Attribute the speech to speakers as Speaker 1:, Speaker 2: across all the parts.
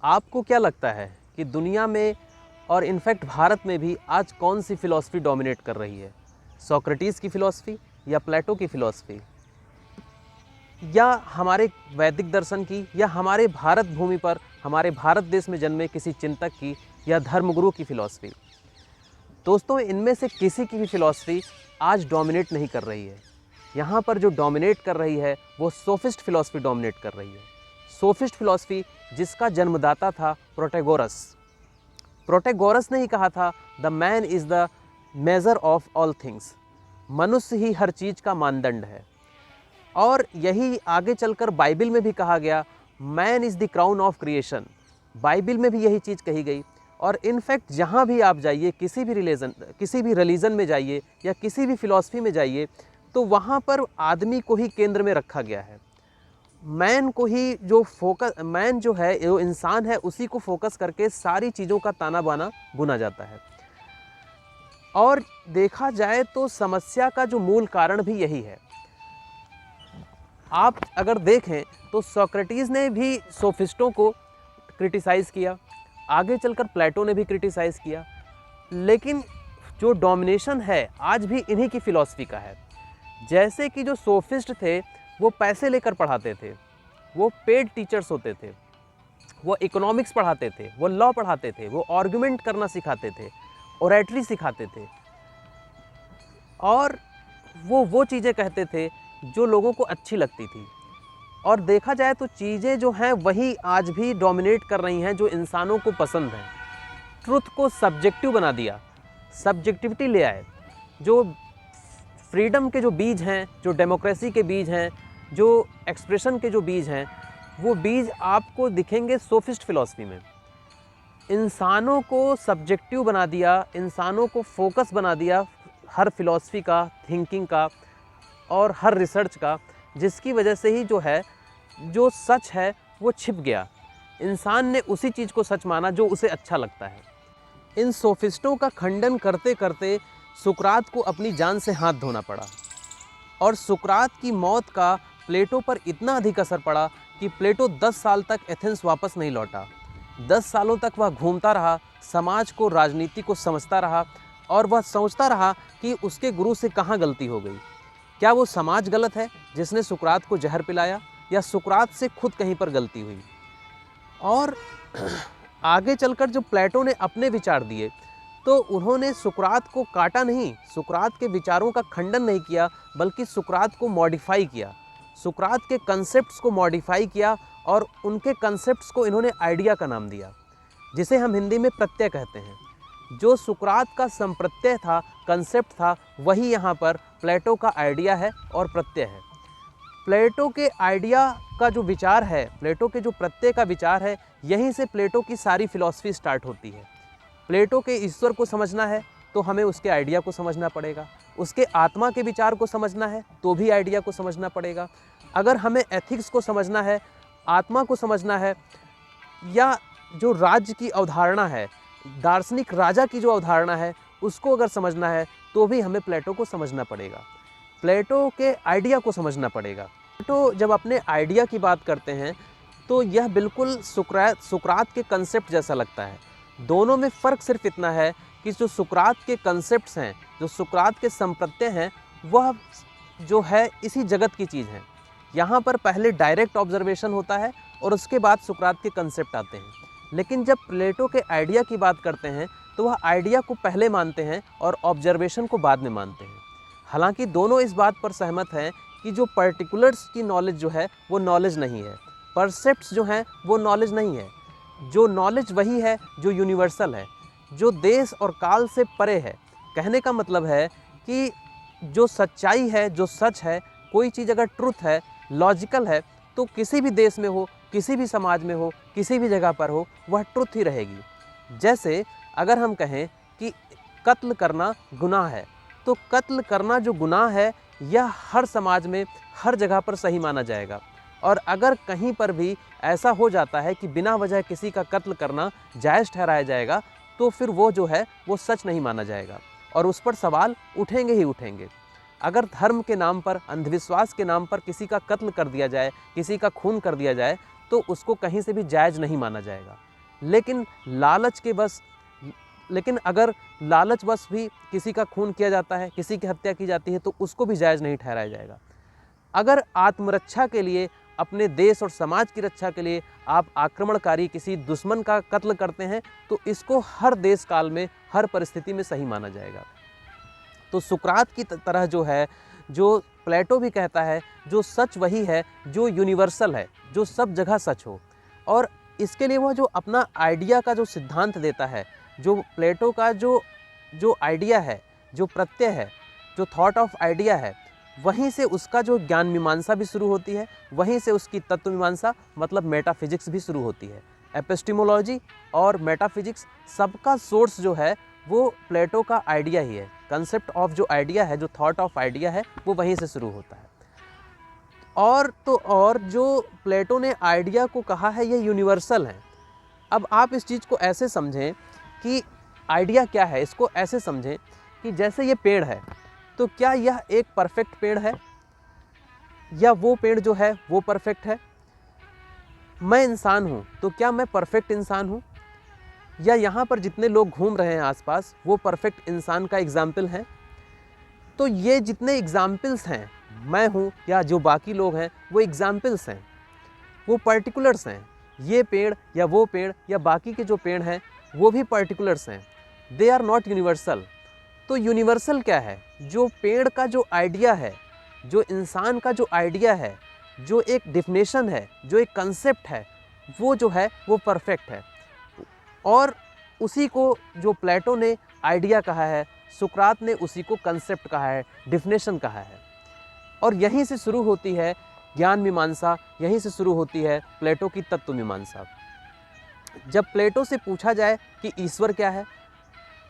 Speaker 1: आपको क्या लगता है कि दुनिया में और इनफैक्ट भारत में भी आज कौन सी फ़िलॉसफ़ी डोमिनेट कर रही है? सोक्रेटिस की फ़िलॉसफ़ी या प्लेटो की फ़िलॉसफ़ी या हमारे वैदिक दर्शन की या हमारे भारत भूमि पर हमारे भारत देश में जन्मे किसी चिंतक की या धर्मगुरु की फ़िलॉसफ़ी? दोस्तों, इनमें से किसी की भी फ़िलॉसफ़ी आज डोमिनेट नहीं कर रही है। यहाँ पर जो डोमिनेट कर रही है वो सोफिस्ट फ़िलॉसफ़ी डोमिनेट कर रही है। सोफिस्ट फ़िलॉसफ़ी जिसका जन्मदाता था प्रोटैगोरस। प्रोटैगोरस ने ही कहा था, the man is the measure of all things. मनुष्य ही हर चीज़ का मानदंड है। और यही आगे चलकर बाइबिल में भी कहा गया, man is the crown of creation. Bible में भी यही चीज़ कही गई। और इनफैक्ट जहाँ भी आप जाइए, किसी भी रिलीजन में जाइए या किसी भी फ़िलॉसफ़ी में जाइए, तो वहाँ पर आदमी को ही केंद्र में रखा गया है। मैन को ही मैन जो है, जो इंसान है, उसी को फोकस करके सारी चीज़ों का ताना बाना बुना जाता है। और देखा जाए तो समस्या का जो मूल कारण भी यही है। आप अगर देखें तो सोक्रेटिस ने भी सोफिस्टों को क्रिटिसाइज़ किया, आगे चलकर प्लेटो ने भी क्रिटिसाइज़ किया, लेकिन जो डोमिनेशन है आज भी इन्हीं की फ़िलॉसफ़ी का है। जैसे कि जो सोफिस्ट थे वो पैसे लेकर पढ़ाते थे, वो पेड टीचर्स होते थे, वो इकोनॉमिक्स पढ़ाते थे, वो लॉ पढ़ाते थे, वो आर्गुमेंट करना सिखाते थे, ओरेटरी सिखाते थे, और वो चीज़ें कहते थे जो लोगों को अच्छी लगती थी। और देखा जाए तो चीज़ें जो हैं वही आज भी डोमिनेट कर रही हैं जो इंसानों को पसंद है। ट्रुथ को सब्जेक्टिव बना दिया, सब्जेक्टिविटी ले आए। जो फ्रीडम के जो बीज हैं, जो डेमोक्रेसी के बीज हैं, जो एक्सप्रेशन के जो बीज हैं, वो बीज आपको दिखेंगे सोफिस्ट फ़िलॉसफ़ी में। इंसानों को सब्जेक्टिव बना दिया, इंसानों को फोकस बना दिया हर फ़िलॉसफ़ी का, थिंकिंग का और हर रिसर्च का, जिसकी वजह से ही जो है, जो सच है वो छिप गया। इंसान ने उसी चीज़ को सच माना जो उसे अच्छा लगता है। इन सोफिस्टों का खंडन करते करते सुकरात को अपनी जान से हाथ धोना पड़ा, और सुकरात की मौत का प्लेटो पर इतना अधिक असर पड़ा कि प्लेटो 10 साल तक एथेंस वापस नहीं लौटा। 10 सालों तक वह घूमता रहा, समाज को, राजनीति को समझता रहा, और वह सोचता रहा कि उसके गुरु से कहाँ गलती हो गई। क्या वो समाज गलत है जिसने सुकरात को जहर पिलाया, या सुकरात से खुद कहीं पर गलती हुई? और आगे चलकर जो प्लेटो ने अपने विचार दिए, तो उन्होंने सुकरात को काटा नहीं, सुकरात के विचारों का खंडन नहीं किया, बल्कि सुकरात को मॉडिफाई किया, सुकरात के कंसेप्ट्स को मॉडिफाई किया, और उनके कंसेप्ट्स को इन्होंने आइडिया का नाम दिया, जिसे हम हिंदी में प्रत्यय कहते हैं। जो सुकरात का संप्रत्यय था, कंसेप्ट था, वही यहाँ पर प्लेटो का आइडिया है और प्रत्यय है। प्लेटो के आइडिया का जो विचार है, प्लेटो के जो प्रत्यय का विचार है, यहीं से प्लेटो की सारी फिलॉसफी स्टार्ट होती है। प्लेटो के ईश्वर को समझना है तो हमें उसके आइडिया को समझना पड़ेगा, उसके आत्मा के विचार को समझना है तो भी आइडिया को समझना पड़ेगा। अगर हमें एथिक्स को समझना है, आत्मा को समझना है, या जो राज्य की अवधारणा है, दार्शनिक राजा की जो अवधारणा है, उसको अगर समझना है तो भी हमें प्लेटो को समझना पड़ेगा, प्लेटो के आइडिया को समझना पड़ेगा। प्लेटो जब अपने आइडिया की बात करते हैं तो यह बिल्कुल सुकरात के कंसेप्ट जैसा लगता है। दोनों में फ़र्क सिर्फ इतना है कि जो सुकरात के कंसेप्ट्स हैं, जो सुकरात के संप्रत्यय हैं, वह जो है इसी जगत की चीज़ है। यहाँ पर पहले डायरेक्ट ऑब्जर्वेशन होता है और उसके बाद सुकरात के कंसेप्ट आते हैं। लेकिन जब प्लेटो के आइडिया की बात करते हैं तो वह आइडिया को पहले मानते हैं और ऑब्जर्वेशन को बाद में मानते हैं। हालांकि दोनों इस बात पर सहमत हैं कि जो पर्टिकुलर्स की नॉलेज जो है वो नॉलेज नहीं है, परसेप्ट्स जो हैं वो नॉलेज नहीं है। जो नॉलेज वही है जो यूनिवर्सल है, जो देश और काल से परे है। कहने का मतलब है कि जो सच्चाई है, जो सच है, कोई चीज़ अगर ट्रुथ है, लॉजिकल है, तो किसी भी देश में हो, किसी भी समाज में हो, किसी भी जगह पर हो, वह ट्रुथ ही रहेगी। जैसे अगर हम कहें कि कत्ल करना गुनाह है, तो कत्ल करना जो गुनाह है यह हर समाज में, हर जगह पर सही माना जाएगा। और अगर कहीं पर भी ऐसा हो जाता है कि बिना वजह किसी का कत्ल करना जायज़ ठहराया जाएगा, तो फिर वो जो है वो सच नहीं माना जाएगा और उस पर सवाल उठेंगे ही उठेंगे। अगर धर्म के नाम पर, अंधविश्वास के नाम पर किसी का कत्ल कर दिया जाए, किसी का खून कर दिया जाए, तो उसको कहीं से भी जायज़ नहीं माना जाएगा। लेकिन अगर लालच बस भी किसी का खून किया जाता है, किसी की हत्या की जाती है, तो उसको भी जायज़ नहीं ठहराया जाएगा। अगर आत्मरक्षा के लिए, अपने देश और समाज की रक्षा के लिए आप आक्रमणकारी किसी दुश्मन का कत्ल करते हैं, तो इसको हर देश काल में, हर परिस्थिति में सही माना जाएगा। तो सुकरात की तरह जो है, जो प्लेटो भी कहता है, जो सच वही है जो यूनिवर्सल है, जो सब जगह सच हो। और इसके लिए वह जो अपना आइडिया का जो सिद्धांत देता है, जो प्लेटो का जो आइडिया है, जो प्रत्यय है, जो थॉट ऑफ आइडिया है, वहीं से उसका जो ज्ञान मीमांसा भी शुरू होती है, वहीं से उसकी तत्व मीमांसा मतलब मेटाफिजिक्स भी शुरू होती है। एपिस्टेमोलॉजी और मेटाफिजिक्स सबका सोर्स जो है वो प्लेटो का आइडिया ही है। कंसेप्ट ऑफ जो आइडिया है, जो थॉट ऑफ आइडिया है, वो वहीं से शुरू होता है। और जो प्लेटो ने आइडिया को कहा है, ये यूनिवर्सल है। अब आप इस चीज़ को ऐसे समझें कि आइडिया क्या है, इसको ऐसे समझें कि जैसे ये पेड़ है, तो क्या यह एक परफेक्ट पेड़ है, या वो पेड़ जो है वो परफेक्ट है? मैं इंसान हूँ, तो क्या मैं परफेक्ट इंसान हूँ, या यहाँ पर जितने लोग घूम रहे हैं आसपास, वो परफेक्ट इंसान का एग्जाम्पल है? तो ये जितने एग्जाम्पल्स हैं, मैं हूँ या जो बाकी लोग हैं, वो एग्जाम्पल्स हैं, वो पर्टिकुलर्स हैं। ये पेड़ या वो पेड़ या बाकी के जो पेड़ हैं, वो भी पर्टिकुलर्स हैं, दे आर नॉट यूनिवर्सल। तो यूनिवर्सल क्या है? जो पेड़ का जो आइडिया है, जो इंसान का जो आइडिया है, जो एक डिफिनेशन है, जो एक कंसेप्ट है, वो जो है वो परफेक्ट है। और उसी को जो प्लेटो ने आइडिया कहा है, सुकरात ने उसी को कंसेप्ट कहा है, डिफिनेशन कहा है। और यहीं से शुरू होती है ज्ञान मीमांसा, यहीं से शुरू होती है प्लेटो की तत्व मीमांसा। जब प्लेटो से पूछा जाए कि ईश्वर क्या है,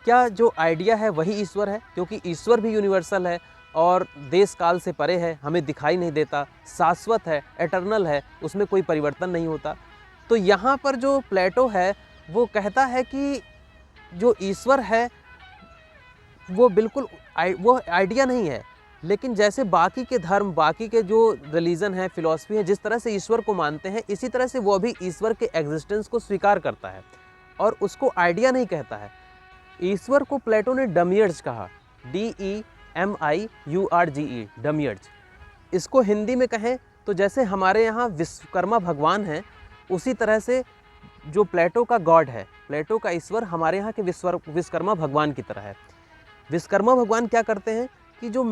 Speaker 1: क्या जो आइडिया है वही ईश्वर है? क्योंकि ईश्वर भी यूनिवर्सल है और देश काल से परे है, हमें दिखाई नहीं देता, शाश्वत है, एटर्नल है, उसमें कोई परिवर्तन नहीं होता। तो यहाँ पर जो प्लेटो है वो कहता है कि जो ईश्वर है वो बिल्कुल वो आइडिया नहीं है, लेकिन जैसे बाकी के धर्म, बाकी के जो रिलीजन है, फिलॉसफी है, जिस तरह से ईश्वर को मानते हैं, इसी तरह से वो भी ईश्वर के एग्जिस्टेंस को स्वीकार करता है और उसको आइडिया नहीं कहता है। ईश्वर को प्लेटो ने डमियर्ज कहा, DEMIURGE, डमियर्ज। इसको हिंदी में कहें तो जैसे हमारे यहाँ विश्वकर्मा भगवान हैं, उसी तरह से जो प्लेटो का गॉड है, प्लेटो का ईश्वर हमारे यहाँ के विश्वकर्मा भगवान की तरह है। विश्वकर्मा भगवान क्या करते हैं कि जो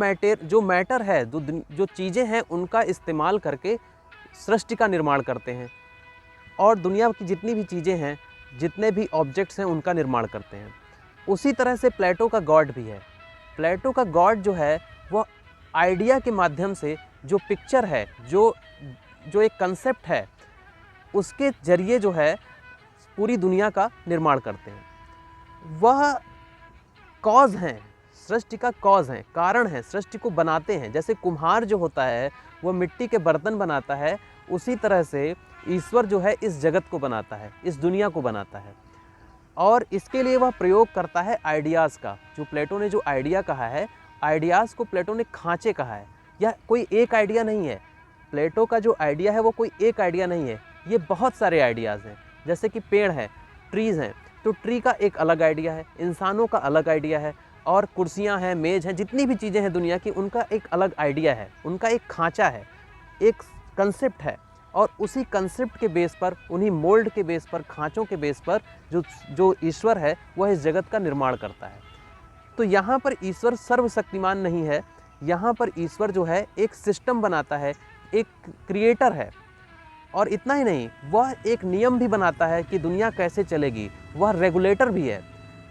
Speaker 1: मैटर है, जो चीज़ें हैं, उनका इस्तेमाल करके सृष्टि का निर्माण करते हैं और दुनिया की जितनी भी चीज़ें हैं, जितने भी ऑब्जेक्ट्स हैं, उनका निर्माण करते हैं। उसी तरह से प्लेटो का गॉड भी है। प्लेटो का गॉड जो है वो आइडिया के माध्यम से, जो पिक्चर है, जो एक कंसेप्ट है, उसके जरिए जो है पूरी दुनिया का निर्माण करते हैं। वह कॉज हैं, सृष्टि का कॉज हैं, कारण हैं, सृष्टि को बनाते हैं। जैसे कुम्हार जो होता है वो मिट्टी के बर्तन बनाता है, उसी तरह से ईश्वर जो है इस जगत को बनाता है, इस दुनिया को बनाता है। और इसके लिए वह प्रयोग करता है आइडियाज़ का। जो प्लेटो ने जो आइडिया कहा है, आइडियाज़ को प्लेटो ने खांचे कहा है। यह कोई एक आइडिया नहीं है। प्लेटो का जो आइडिया है वो कोई एक आइडिया नहीं है, ये बहुत सारे आइडियाज़ हैं। जैसे कि पेड़ है, ट्रीज़ हैं, तो ट्री का एक अलग आइडिया है, इंसानों का अलग आइडिया है, और कुर्सियां हैं, मेज़ हैं, जितनी भी चीज़ें हैं दुनिया की, उनका एक अलग आइडिया है, उनका एक खांचा है, एक कंसेप्ट है। और उसी कंसेप्ट के बेस पर, उन्हीं मोल्ड के बेस पर, खांचों के बेस पर जो ईश्वर है वह इस जगत का निर्माण करता है। तो यहाँ पर ईश्वर सर्वशक्तिमान नहीं है, यहाँ पर ईश्वर जो है एक सिस्टम बनाता है, एक क्रिएटर है। और इतना ही नहीं, वह एक नियम भी बनाता है कि दुनिया कैसे चलेगी। वह रेगुलेटर भी है,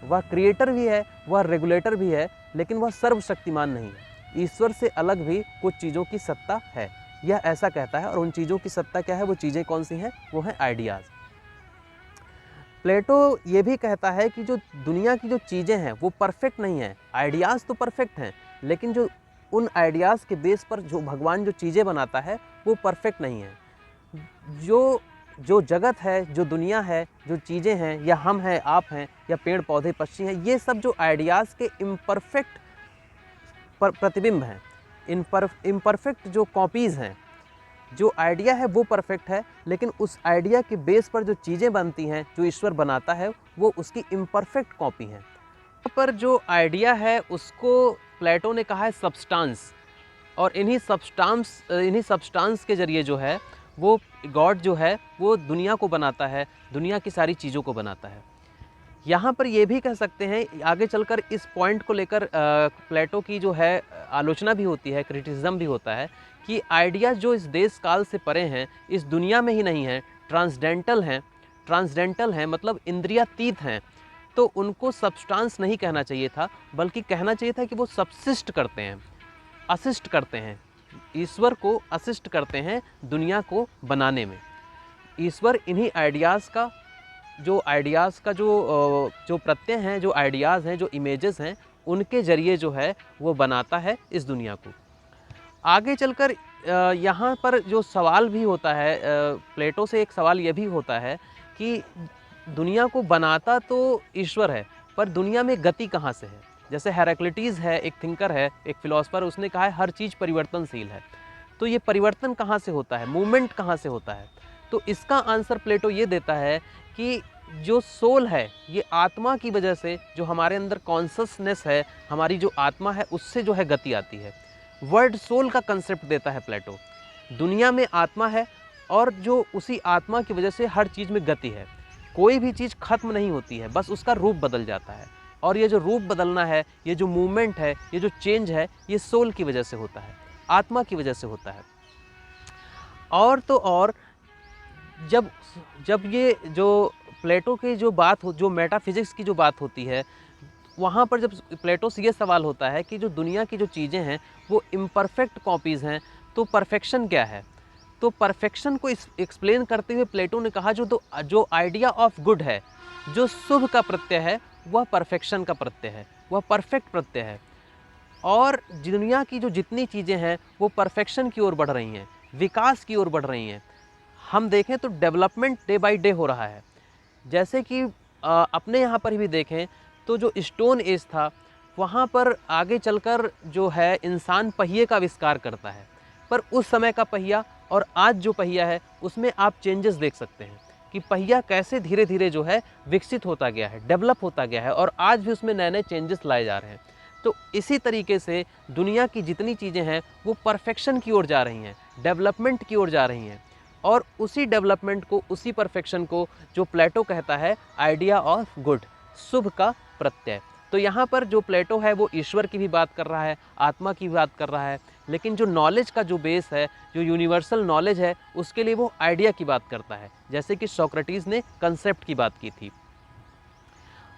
Speaker 1: वह क्रिएटर भी है, वह रेगुलेटर भी है, लेकिन वह सर्वशक्तिमान नहीं है। ईश्वर से अलग भी कुछ चीज़ों की सत्ता है, यह ऐसा कहता है। और उन चीज़ों की सत्ता क्या है, वो चीज़ें कौन सी हैं? वो हैं आइडियाज़। प्लेटो ये भी कहता है कि जो दुनिया की जो चीज़ें हैं वो परफेक्ट नहीं हैं। आइडियाज़ तो परफेक्ट हैं, लेकिन जो उन आइडियाज़ के बेस पर जो भगवान जो चीज़ें बनाता है वो परफेक्ट नहीं है। जो जगत है, जो दुनिया है, जो चीज़ें हैं, या हम हैं, आप हैं, या पेड़ पौधे पक्षी हैं, ये सब जो आइडियाज़ के इम्परफेक्ट प्रतिबिंब हैं, इम्परफेक्ट जो कॉपीज़ हैं। जो आइडिया है वो परफेक्ट है, लेकिन उस आइडिया के बेस पर जो चीज़ें बनती हैं, जो ईश्वर बनाता है, वो उसकी इम्परफेक्ट कॉपी हैं। यहाँ पर जो आइडिया है उसको प्लेटो ने कहा है सब्सटेंस, और इन्हीं सब्सटेंस के ज़रिए जो है वो गॉड जो है वो दुनिया को बनाता है, दुनिया की सारी चीज़ों को बनाता है। यहाँ पर ये भी कह सकते हैं, आगे चलकर इस पॉइंट को लेकर प्लेटो की जो है आलोचना भी होती है, क्रिटिसिज्म भी होता है कि आइडियाज़ जो इस देश काल से परे हैं, इस दुनिया में ही नहीं हैं, ट्रांसडेंटल हैं मतलब इंद्रियातीत हैं, तो उनको सब्सटेंस नहीं कहना चाहिए था, बल्कि कहना चाहिए था कि वो सबसिस्ट करते हैं, असिस्ट करते हैं, ईश्वर को असिस्ट करते हैं दुनिया को बनाने में। ईश्वर इन्हीं आइडियाज़ का जो प्रत्यय हैं, जो आइडियाज़ हैं, जो इमेजेस हैं, उनके ज़रिए जो है वो बनाता है इस दुनिया को। आगे चलकर यहाँ पर जो सवाल भी होता है, प्लेटो से एक सवाल ये भी होता है कि दुनिया को बनाता तो ईश्वर है, पर दुनिया में गति कहाँ से है। जैसे हेराक्लिटस है, एक थिंकर है, एक फिलोसफर, उसने कहा है हर चीज़ परिवर्तनशील है, तो ये परिवर्तन कहाँ से होता है, मूवमेंट कहाँ से होता है। तो इसका आंसर प्लेटो ये देता है कि जो सोल है, ये आत्मा की वजह से, जो हमारे अंदर कॉन्शसनेस है, हमारी जो आत्मा है, उससे जो है गति आती है। वर्ड सोल का कंसेप्ट देता है प्लेटो। दुनिया में आत्मा है और जो उसी आत्मा की वजह से हर चीज़ में गति है। कोई भी चीज़ खत्म नहीं होती है, बस उसका रूप बदल जाता है, और ये जो रूप बदलना है, ये जो मूवमेंट है, ये जो चेंज है, ये सोल की वजह से होता है, आत्मा की वजह से होता है। और तो और जब ये जो प्लेटो की जो बात हो, जो मेटाफिजिक्स की जो बात होती है, वहाँ पर जब प्लेटो से ये सवाल होता है कि जो दुनिया की जो चीज़ें हैं वो इम्परफेक्ट कॉपीज़ हैं, तो परफेक्शन क्या है। तो परफेक्शन को एक्सप्लेन करते हुए प्लेटो ने कहा जो आइडिया ऑफ गुड है, जो शुभ का प्रत्यय है, वह परफेक्शन का प्रत्यय है, वह परफेक्ट प्रत्यय है। और दुनिया की जो जितनी चीज़ें हैं वो परफेक्शन की ओर बढ़ रही हैं, विकास की ओर बढ़ रही हैं। हम देखें तो डेवलपमेंट डे बाय डे हो रहा है। जैसे कि अपने यहाँ पर भी देखें तो जो स्टोन एज था, वहाँ पर आगे चलकर जो है इंसान पहिए का आविष्कार करता है, पर उस समय का पहिया और आज जो पहिया है उसमें आप चेंजेस देख सकते हैं कि पहिया कैसे धीरे धीरे जो है विकसित होता गया है, डेवलप होता गया है, और आज भी उसमें नए नए चेंजेस लाए जा रहे हैं। तो इसी तरीके से दुनिया की जितनी चीज़ें हैं वो परफेक्शन की ओर जा रही हैं, डेवलपमेंट की ओर जा रही हैं, और उसी डेवलपमेंट को, उसी परफेक्शन को जो प्लेटो कहता है आइडिया ऑफ गुड, शुभ का प्रत्यय। तो यहाँ पर जो प्लेटो है वो ईश्वर की भी बात कर रहा है, आत्मा की भी बात कर रहा है, लेकिन जो नॉलेज का जो बेस है, जो यूनिवर्सल नॉलेज है, उसके लिए वो आइडिया की बात करता है, जैसे कि सोक्रेटिस ने कंसेप्ट की बात की थी।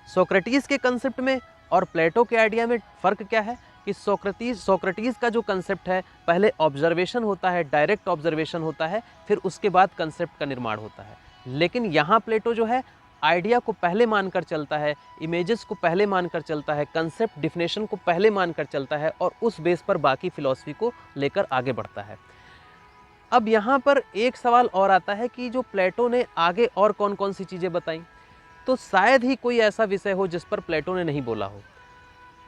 Speaker 1: सोक्रेटिस के कंसेप्ट में और प्लेटो के आइडिया में फ़र्क क्या है कि सोक्रेटिस का जो कंसेप्ट है, पहले ऑब्जर्वेशन होता है, डायरेक्ट ऑब्जर्वेशन होता है, फिर उसके बाद कंसेप्ट का निर्माण होता है। लेकिन यहाँ प्लेटो जो है आइडिया को पहले मानकर चलता है, इमेजेस को पहले मानकर चलता है, कंसेप्ट डिफिनेशन को पहले मानकर चलता है, और उस बेस पर बाकी फिलॉसफी को लेकर आगे बढ़ता है। अब यहाँ पर एक सवाल और आता है कि जो प्लेटो ने आगे और कौन कौन सी चीज़ें बताई, तो शायद ही कोई ऐसा विषय हो जिस पर प्लेटो ने नहीं बोला हो।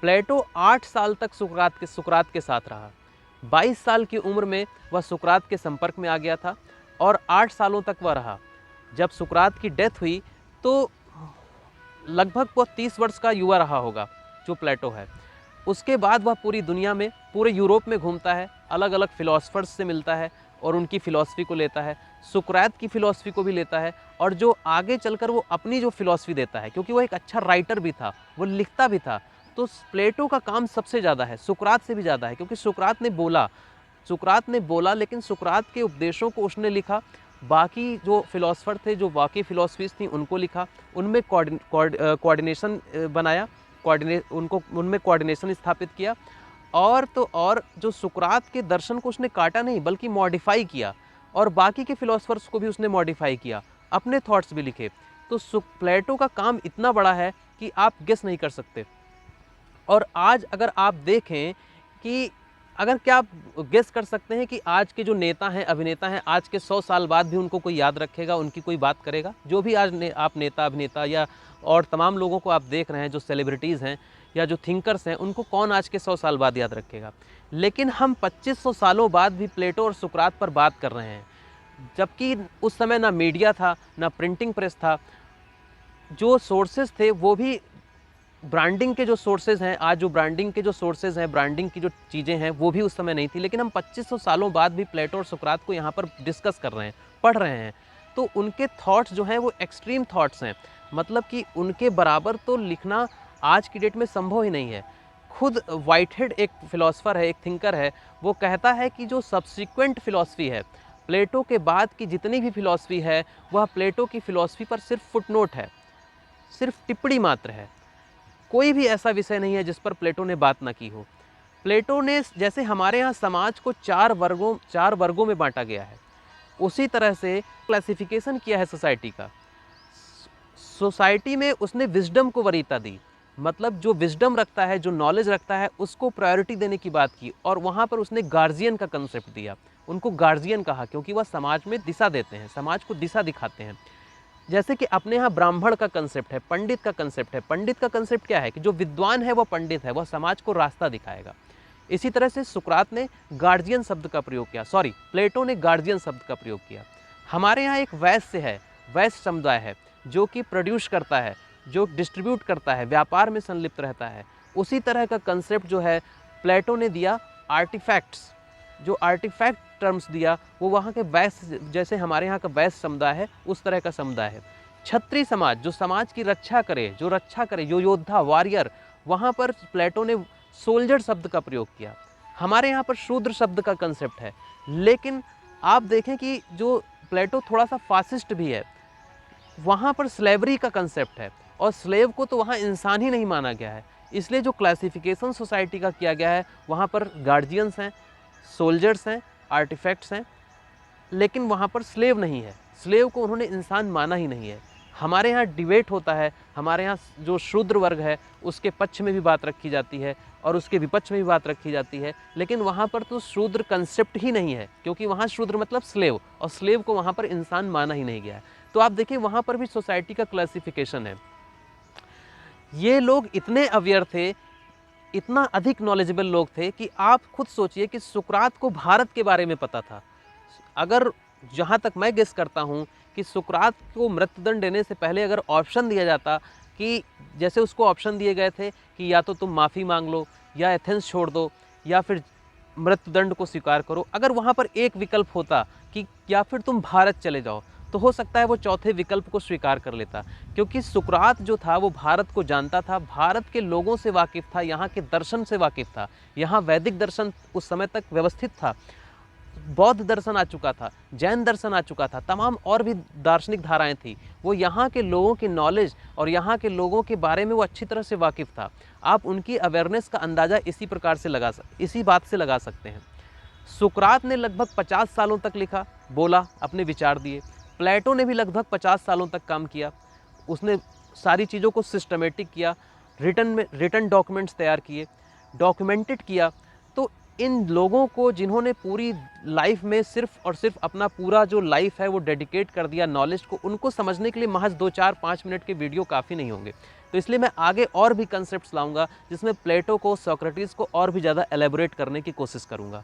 Speaker 1: प्लेटो 8 साल तक सुकरात के साथ रहा। 22 साल की उम्र में वह सुकरात के संपर्क में आ गया था और 8 सालों तक वह रहा। जब सुकरात की डेथ हुई तो लगभग वह 30 वर्ष का युवा रहा होगा जो प्लेटो है। उसके बाद वह पूरी दुनिया में, पूरे यूरोप में घूमता है, अलग अलग फिलोसफर्स से मिलता है और उनकी फ़िलॉसफी को लेता है, सुकरात की फ़िलॉसफी को भी लेता है, और जो आगे चलकर वो अपनी जो फ़िलॉसफी देता है, क्योंकि वो एक अच्छा राइटर भी था, वो लिखता भी था। तो प्लेटो का काम सबसे ज़्यादा है, सुकरात से भी ज़्यादा है, क्योंकि सुकरात ने बोला लेकिन सुकरात के उपदेशों को उसने लिखा। बाकी जो फिलोसफर थे, जो बाकी फ़िलॉसफीज़ थी, उनको लिखा, उनमें कोऑर्डिनेशन बनाया, उनमें कोऑर्डिनेशन स्थापित किया। और तो और जो सुकरात के दर्शन को उसने काटा नहीं बल्कि मॉडिफाई किया, और बाकी के फिलोसफर्स को भी उसने मॉडिफाई किया, अपने थॉट्स भी लिखे। तो प्लेटो का काम इतना बड़ा है कि आप गेस नहीं कर सकते। और आज अगर आप देखें कि क्या आप गेस कर सकते हैं कि आज के जो नेता हैं, अभिनेता हैं, आज के 100 साल बाद भी उनको कोई याद रखेगा, उनकी कोई बात करेगा? जो भी आज आप नेता, अभिनेता या और तमाम लोगों को आप देख रहे हैं, जो सेलिब्रिटीज़ हैं या जो थिंकर्स हैं, उनको कौन आज के 100 साल बाद याद रखेगा? लेकिन हम 2500 सालों बाद भी प्लेटो और सुकरात पर बात कर रहे हैं, जबकि उस समय ना मीडिया था, ना प्रिंटिंग प्रेस था। जो सोर्सेज थे वो भी ब्रांडिंग के जो सोर्सेज हैं, आज जो ब्रांडिंग के जो सोर्सेज हैं, ब्रांडिंग की जो चीज़ें हैं, वो भी उस समय नहीं थी। लेकिन हम 2500 सालों बाद भी प्लेटो और सुकरात को यहाँ पर डिस्कस कर रहे हैं, पढ़ रहे हैं। तो उनके थॉट्स जो हैं वो एक्सट्रीम थॉट्स हैं, मतलब कि उनके बराबर तो लिखना आज की डेट में संभव ही नहीं है। खुद वाइटहेड एक फिलोसफर है, एक थिंकर है, वो कहता है कि जो सब्सिक्वेंट फिलॉसफी है, प्लेटो के बाद की जितनी भी फिलॉसफी है, वह प्लेटो की फिलॉसफी पर सिर्फ फुटनोट है, सिर्फ टिप्पणी मात्र है। कोई भी ऐसा विषय नहीं है जिस पर प्लेटो ने बात ना की हो। प्लेटो ने, जैसे हमारे यहाँ समाज को चार वर्गों में बांटा गया है, उसी तरह से क्लासिफिकेशन किया है सोसाइटी का। सोसाइटी में उसने विजडम को वरीयता दी, मतलब जो विजडम रखता है, जो नॉलेज रखता है, उसको प्रायोरिटी देने की बात की। और वहाँ पर उसने गार्जियन का कंसेप्ट दिया, उनको गार्जियन कहा, क्योंकि वह समाज में दिशा देते हैं, समाज को दिशा दिखाते हैं। जैसे कि अपने यहाँ ब्राह्मण का कंसेप्ट है, पंडित का कंसेप्ट है। पंडित का कंसेप्ट क्या है कि जो विद्वान है, वह पंडित है, वह समाज को रास्ता दिखाएगा। इसी तरह से सुकरात ने गार्जियन शब्द का प्रयोग किया, प्लेटो ने गार्जियन शब्द का प्रयोग किया। हमारे यहाँ एक वैश्य है, वैश्य समुदाय है, जो कि प्रोड्यूस करता है, जो डिस्ट्रीब्यूट करता है, व्यापार में संलिप्त रहता है। उसी तरह का कंसेप्ट जो है प्लेटो ने दिया आर्टिफैक्ट्स। जो आर्टिफैक्ट टर्म्स दिया वो वहाँ के वैश्य, जैसे हमारे यहाँ का वैश्य समुदाय है, उस तरह का समुदाय है। क्षत्रिय समाज, जो समाज की रक्षा करे, जो रक्षा करे, जो योद्धा, वॉरियर, वहाँ पर प्लेटो ने सोल्जर शब्द का प्रयोग किया। हमारे यहाँ पर शूद्र शब्द का कंसेप्ट है। लेकिन आप देखें कि जो प्लेटो थोड़ा सा फासिस्ट भी है, वहाँ पर स्लेवरी का कंसेप्ट है, और स्लेव को तो वहाँ इंसान ही नहीं माना गया है। इसलिए जो क्लासिफिकेशन सोसाइटी का किया गया है, वहाँ पर गार्जियंस हैं, सोल्जर्स हैं, आर्टिफैक्ट्स हैं, लेकिन वहाँ पर स्लेव नहीं है। स्लेव को उन्होंने इंसान माना ही नहीं है। हमारे यहाँ डिबेट होता है, हमारे यहाँ जो शूद्र वर्ग है उसके पक्ष में भी बात रखी जाती है और उसके विपक्ष में भी बात रखी जाती है, लेकिन वहाँ पर तो शूद्र कंसेप्ट ही नहीं है, क्योंकि वहाँ शूद्र मतलब स्लेव, और स्लेव को वहाँ पर इंसान माना ही नहीं गया है। तो आप देखिए वहाँ पर भी सोसाइटी का क्लासिफिकेशन है। ये लोग इतने अवेयर थे, इतना अधिक नॉलेजेबल लोग थे कि आप खुद सोचिए कि सुकरात को भारत के बारे में पता था। अगर जहाँ तक मैं गेस करता हूँ कि सुकरात को मृत्युदंड देने से पहले अगर ऑप्शन दिया जाता, कि जैसे उसको ऑप्शन दिए गए थे कि या तो तुम माफ़ी मांग लो, या एथेंस छोड़ दो, या फिर मृत्युदंड को स्वीकार करो, अगर वहाँ पर एक विकल्प होता कि या फिर तुम भारत चले जाओ, तो हो सकता है वो चौथे विकल्प को स्वीकार कर लेता। क्योंकि सुकरात जो था वो भारत को जानता था, भारत के लोगों से वाकिफ़ था, यहाँ के दर्शन से वाकिफ़ था। यहाँ वैदिक दर्शन उस समय तक व्यवस्थित था, बौद्ध दर्शन आ चुका था, जैन दर्शन आ चुका था, तमाम और भी दार्शनिक धाराएं थी। वो यहाँ के लोगों की नॉलेज और यहाँ के लोगों के बारे में वो अच्छी तरह से वाकिफ़ था। आप उनकी अवेयरनेस का अंदाज़ा इसी प्रकार से इसी बात से लगा सकते हैं। सुकरात ने लगभग 50 सालों तक लिखा, बोला, अपने विचार दिए। प्लेटो ने भी लगभग 50 सालों तक काम किया। उसने सारी चीज़ों को सिस्टमेटिक किया, रिटन डॉक्यूमेंट्स तैयार किए, डॉक्यूमेंटेड किया। तो इन लोगों को, जिन्होंने पूरी लाइफ में सिर्फ और सिर्फ अपना पूरा जो लाइफ है वो डेडिकेट कर दिया नॉलेज को, उनको समझने के लिए महज 2, 4, 5 मिनट के वीडियो काफ़ी नहीं होंगे। तो इसलिए मैं आगे और भी कंसेप्ट्स लाऊंगा जिसमें प्लेटो को, सोक्रेटिस को और भी ज़्यादा एलेबोरेट करने की कोशिश करूंगा।